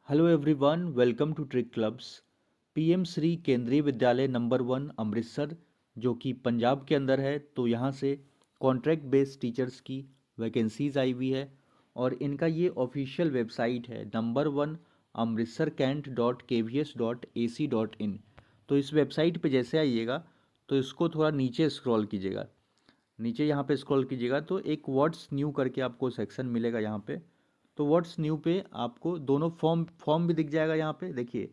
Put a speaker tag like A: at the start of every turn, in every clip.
A: Hello everyone, welcome to trick clubs. PM Shri Kendriya Vidyalaya number 1 Amritsar, जो कि पंजाब के अंदर है। तो यहाँ से कॉन्ट्रैक्ट बेस्ड टीचर्स की वैकेंसीज आई हुई है और इनका ये ऑफिशियल वेबसाइट है नंबर 1 अमृतसर कैंट .kvs.ac.in। तो इस वेबसाइट पे जैसे आइएगा तो इसको थोड़ा नीचे स्क्रॉल कीजिएगा। नीचे यहाँ पे स्क्रॉल कीजिएगा तो एक व्हाट्स न्यू करके आपको सेक्शन मिलेगा यहाँ पे। तो व्हाट्स न्यू पे आपको दोनों फॉर्म भी दिख जाएगा। यहाँ पे देखिए,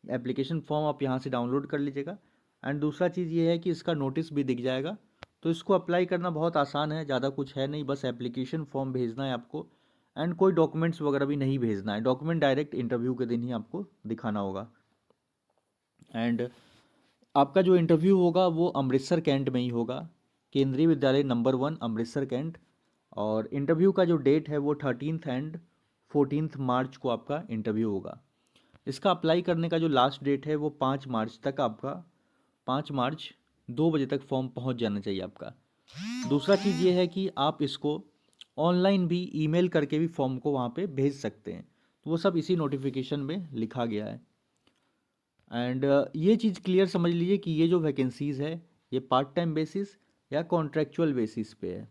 A: एप्लीकेशन फॉर्म आप यहाँ से डाउनलोड कर लीजिएगा। एंड दूसरा चीज़ ये है कि इसका नोटिस भी दिख जाएगा। तो इसको अप्लाई करना बहुत आसान है, ज़्यादा कुछ है नहीं, बस एप्लीकेशन फॉर्म भेजना है आपको। एंड कोई डॉक्यूमेंट्स वगैरह भी नहीं भेजना है, डॉक्यूमेंट डायरेक्ट इंटरव्यू के दिन ही आपको दिखाना होगा। एंड आपका जो इंटरव्यू होगा वो अमृतसर कैंट में ही होगा, केंद्रीय विद्यालय नंबर 1 अमृतसर कैंट। और इंटरव्यू का जो डेट है वो 13 एंड 14 मार्च को आपका इंटरव्यू होगा। इसका अप्लाई करने का जो लास्ट डेट है वो 5 मार्च तक आपका, 5 मार्च 2 बजे तक फॉर्म पहुंच जाना चाहिए आपका। दूसरा चीज़ ये है कि आप इसको ऑनलाइन भी ईमेल करके भी फॉर्म को वहाँ पे भेज सकते हैं। तो वो सब इसी नोटिफिकेशन में लिखा गया है। एंड ये चीज़ क्लियर समझ लीजिए कि ये जो वैकेंसीज़ है ये पार्ट टाइम बेसिस या कॉन्ट्रेक्चुअल बेसिस पे है।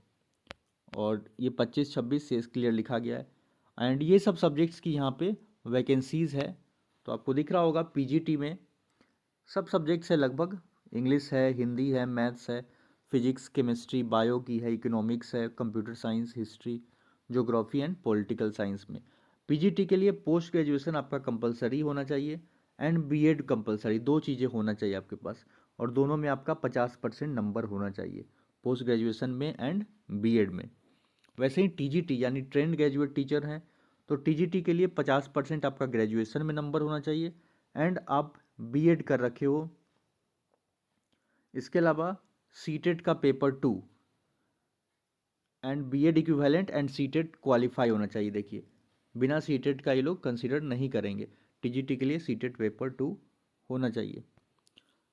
A: और ये 25-26 से क्लियर लिखा गया है। एंड ये सब सब्जेक्ट्स की यहाँ पे वैकेंसीज़ है। तो आपको दिख रहा होगा पीजीटी में सब सब्जेक्ट्स है लगभग। इंग्लिश है, हिंदी है, मैथ्स है, फिजिक्स, केमिस्ट्री, बायो की है, इकोनॉमिक्स है, computer science, history, geography and political science में। पीजीटी के लिए पोस्ट ग्रेजुएशन आपका कंपलसरी होना चाहिए एंड बीएड कंपलसरी, दो चीज़ें होना चाहिए आपके पास। और दोनों में आपका 50% नंबर होना चाहिए, पोस्ट ग्रेजुएशन में एंड बीएड में। वैसे ही टीजीटी यानी ट्रेंड ग्रेजुएट टीचर हैं, तो टीजीटी के लिए 50% आपका ग्रेजुएशन में नंबर होना चाहिए एंड आप बीएड कर रखे हो। इसके अलावा सीटेट का paper 2 and BEd equivalent and CTET qualify होना चाहिए। देखिए, बिना सीटेट का ये लोग कंसीडर नहीं करेंगे। टीजीटी के लिए सीटेट पेपर 2 होना चाहिए।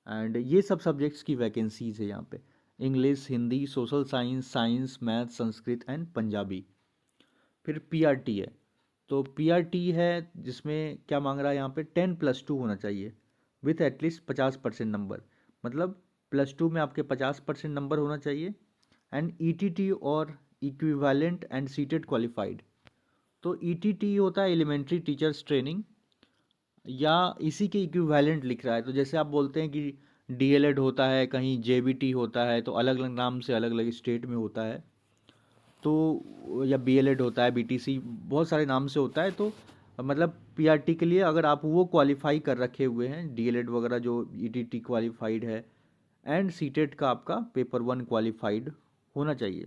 A: एंड ये सब सब्जेक्ट्स की वैकेंसीज है यहाँ पे। English, Hindi, social science, science, math, Sanskrit and Punjabi. फिर पीआरटी है। तो पीआरटी है जिसमें क्या मांग रहा है यहाँ पे 10+2 होना चाहिए विथ एटलीस्ट 50% नंबर। मतलब +2 में आपके 50% नंबर होना चाहिए एंड ईटीटी और इक्विवेलेंट एंड सीटेड क्वालिफाइड। तो ईटीटी होता है एलिमेंट्री टीचर्स ट्रेनिंग, या इसी के इक्विवेलेंट लिख रहा है। तो जैसे आप बोलते हैं कि डीएलएड होता है, कहीं जेबीटी होता है, तो अलग अलग नाम से अलग अलग स्टेट में होता है। तो या बीएलएड होता है, बीटीसी, बहुत सारे नाम से होता है। तो मतलब पीआरटी के लिए अगर आप वो क्वालिफाई कर रखे हुए हैं, डीएलएड वगैरह जो ईटीटी क्वालिफाइड है एंड सीटेट का आपका पेपर 1 क्वालिफाइड होना चाहिए।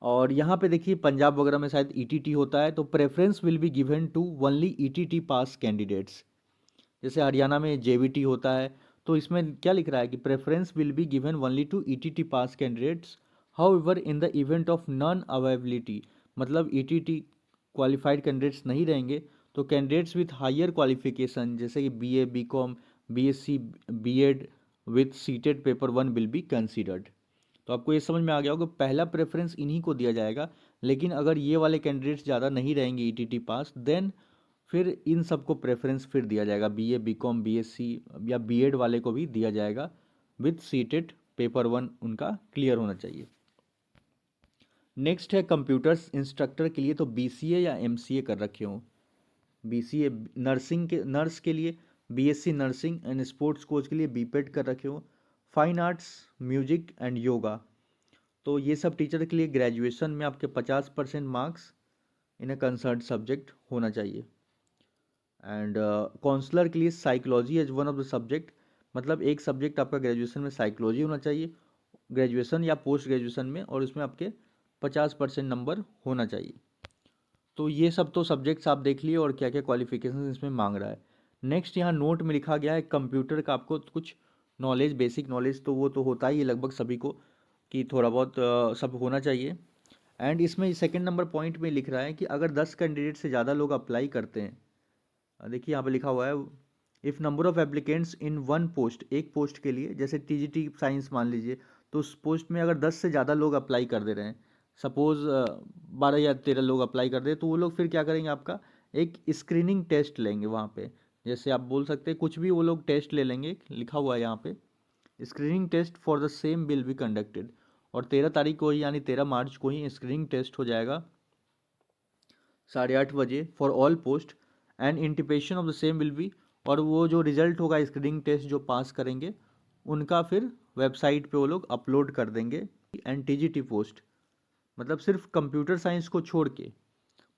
A: और यहाँ पे देखिए पंजाब वगैरह में शायद ईटीटी होता है, तो preference will be given to only ETT pass candidates. जैसे हरियाणा में जेवीटी होता है, तो इसमें क्या लिख रहा है कि preference will be given only to ETT pass candidates, however in the event of non availability. मतलब ईटीटी क्वालिफाइड कैंडिडेट्स नहीं रहेंगे तो कैंडिडेट्स विथ हायर क्वालिफिकेशन जैसे कि BA, BCom, BSc, BEd with CTET paper 1 will be considered. तो आपको ये समझ में आ गया होगा, पहला प्रेफरेंस इन्हीं को दिया जाएगा। लेकिन अगर ये वाले कैंडिडेट्स ज़्यादा नहीं रहेंगे ईटीटी पास, देन फिर इन सबको प्रेफरेंस फिर दिया जाएगा, बीए, बीकॉम, बीएससी या बीएड वाले को भी दिया जाएगा विथ सीटेड पेपर 1 उनका क्लियर होना चाहिए। नेक्स्ट है कंप्यूटर्स इंस्ट्रक्टर के लिए, तो बीसीए या एमसीए कर रखे हों। बीसीए नर्सिंग के, नर्स के लिए BSc nursing and sports coach के लिए बीपेड कर रखे हो। Fine arts, music and yoga, तो ये सब टीचर के लिए ग्रेजुएशन में आपके 50% marks in a concern subject होना चाहिए। एंड काउंसलर के लिए psychology as one of the subject, मतलब एक सब्जेक्ट आपका ग्रेजुएशन में साइकोलॉजी होना चाहिए, ग्रेजुएशन या पोस्ट ग्रेजुएशन में, और उसमें आपके 50% नंबर होना चाहिए। तो ये सब तो सब्जेक्ट्स आप देख लिए और क्या क्या क्वालिफिकेशन इसमें मांग रहा है। नेक्स्ट यहाँ नोट में लिखा गया है कंप्यूटर का आपको कुछ नॉलेज, बेसिक नॉलेज, तो वो तो होता ही है लगभग सभी को कि थोड़ा बहुत सब होना चाहिए। एंड इसमें सेकंड नंबर पॉइंट में लिख रहा है कि अगर 10 कैंडिडेट से ज़्यादा लोग अप्लाई करते हैं, देखिए यहाँ पे लिखा हुआ है, if number of applicants in one post, एक पोस्ट के लिए, जैसे टीजीटी साइंस मान लीजिए, तो उस पोस्ट में अगर 10 से ज़्यादा लोग अप्लाई कर दे रहे हैं, सपोज़ 12 या 13 लोग अप्लाई कर दे, तो वो लोग फिर क्या करेंगे, आपका एक स्क्रीनिंग टेस्ट लेंगे वहाँ पे। जैसे आप बोल सकते हैं कुछ भी वो लोग टेस्ट ले लेंगे, लिखा हुआ है यहाँ पे screening test for the same will be conducted. और 13 तारीख को ही यानी 13 मार्च को ही स्क्रीनिंग टेस्ट हो जाएगा 8:30 बजे for all post and intimation of the same will be. और वो जो रिजल्ट होगा स्क्रीनिंग टेस्ट जो पास करेंगे उनका फिर वेबसाइट पे वो लोग अपलोड कर देंगे। एंड टीजीटी पोस्ट मतलब सिर्फ कंप्यूटर साइंस को छोड़ के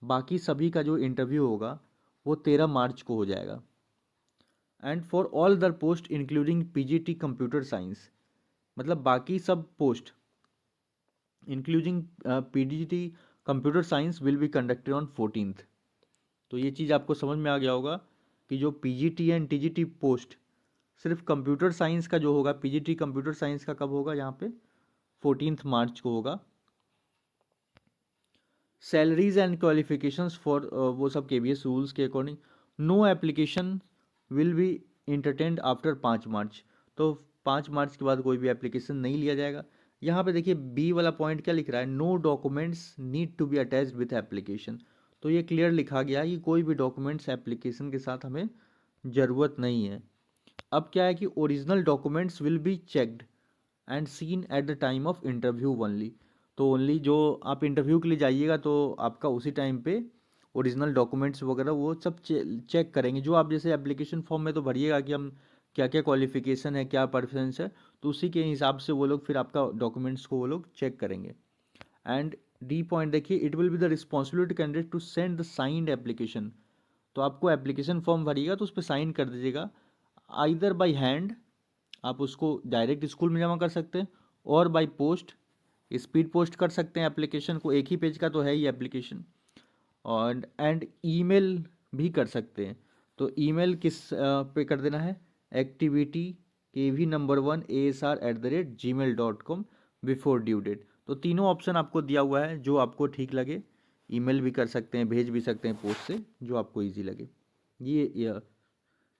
A: बाकी सभी का जो इंटरव्यू होगा वो 13 मार्च को हो जाएगा। And for all other post including PGT computer science मतलब बाकी सब post including PGT computer science will be conducted on 14th। तो ये चीज़ आपको समझ में आ गया होगा कि जो पीजीटी एंड टीजीटी पोस्ट सिर्फ कंप्यूटर साइंस का जो होगा, पीजीटी कंप्यूटर साइंस का कब होगा यहाँ पे 14th मार्च को होगा। सैलरीज एंड क्वालिफिकेशंस फॉर वो सब केवीएस रूल्स के according no application will be entertained after 5 March. तो 5 मार्च के बाद कोई भी एप्लीकेशन नहीं लिया जाएगा। यहाँ पे देखिए बी वाला पॉइंट क्या लिख रहा है, no documents need to be attached with application. तो ये क्लियर लिखा गया है कि कोई भी डॉक्यूमेंट्स एप्लीकेशन के साथ हमें ज़रूरत नहीं है। अब क्या है कि original documents will be checked and seen at the time of interview only. तो ओनली जो आप इंटरव्यू के लिए जाइएगा तो आपका उसी टाइम पे ओरिजिनल डॉक्यूमेंट्स वगैरह वो सब चेक करेंगे। जो आप जैसे एप्लीकेशन फॉर्म में तो भरिएगा कि हम क्या क्या क्वालिफिकेशन है, क्या परफॉर्मेंस है, तो उसी के हिसाब से वो लोग फिर आपका डॉक्यूमेंट्स को वो लोग चेक करेंगे। एंड डी पॉइंट देखिए, it will be the responsibility candidate to send the signed application. तो आपको एप्लीकेशन फॉर्म भरिएगा तो उस पर साइन कर दीजिएगा, आइदर बाई हैंड, आप उसको डायरेक्ट स्कूल में जमा कर सकते हैं, और बाई पोस्ट स्पीड पोस्ट कर सकते हैं एप्लीकेशन को, एक ही पेज का तो है ही एप्लीकेशन। और एंड ईमेल भी कर सकते हैं। तो ईमेल किस पे कर देना है, activity KV1ASR@gmail.com before due date. तो तीनों ऑप्शन आपको दिया हुआ है, जो आपको ठीक लगे। ईमेल भी कर सकते हैं, भेज भी सकते हैं पोस्ट से, जो आपको ईजी लगे। ये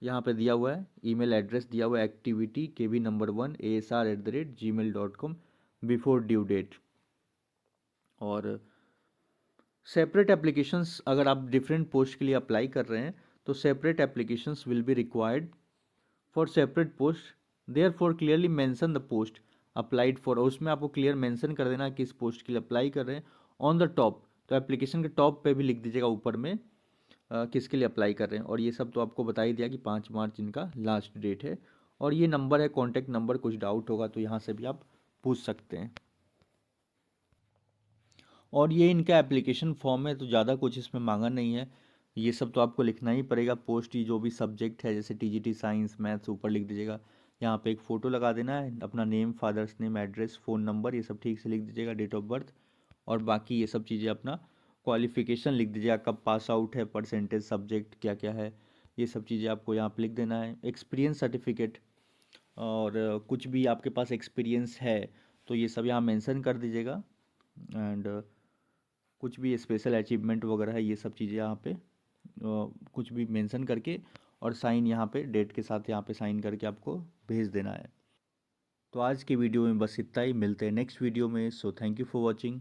A: यहाँ पे दिया हुआ है, ईमेल एड्रेस दिया हुआ है activity KV1ASR@gmail.com before due date. और सेपरेट एप्लीकेशंस अगर आप डिफरेंट पोस्ट के लिए अप्लाई कर रहे हैं तो separate applications will be required for separate post, therefore clearly mention the post applied for. उसमें आपको क्लियर मैंसन कर देना कि इस पोस्ट के लिए अप्लाई कर रहे हैं ऑन द टॉप। तो एप्लीकेशन के टॉप पे भी लिख दीजिएगा ऊपर में किसके लिए अप्लाई कर रहे हैं। और ये सब तो आपको बता ही दिया कि 5 मार्च इनका लास्ट डेट है। और ये नंबर है कॉन्टैक्ट नंबर, कुछ डाउट होगा तो यहाँ से भी आप पूछ सकते हैं। और ये इनका एप्लीकेशन फॉर्म है, तो ज़्यादा कुछ इसमें मांगा नहीं है। ये सब तो आपको लिखना ही पड़ेगा। पोस्ट की जो भी सब्जेक्ट है जैसे टीजीटी साइंस मैथ्स ऊपर लिख दीजिएगा। यहाँ पे एक फ़ोटो लगा देना है, अपना name, father's name, address, phone number, ये सब ठीक से लिख दीजिएगा, डेट ऑफ बर्थ। और बाकी ये सब चीज़ें अपना क्वालिफिकेशन लिख दीजिएगा, कब पास आउट है, परसेंटेज, सब्जेक्ट क्या क्या है, ये सब चीज़ें आपको यहाँ पे लिख देना है। एक्सपीरियंस सर्टिफिकेट और कुछ भी आपके पास एक्सपीरियंस है तो ये सब यहाँ मेंशन कर दीजिएगा। एंड कुछ भी स्पेशल अचीवमेंट वगैरह है ये सब चीज़ें यहाँ पे कुछ भी मेंशन करके और साइन यहाँ पे डेट के साथ यहाँ पे साइन करके आपको भेज देना है। तो आज की वीडियो में बस इतना ही, मिलते हैं नेक्स्ट वीडियो में। So thank you for watching.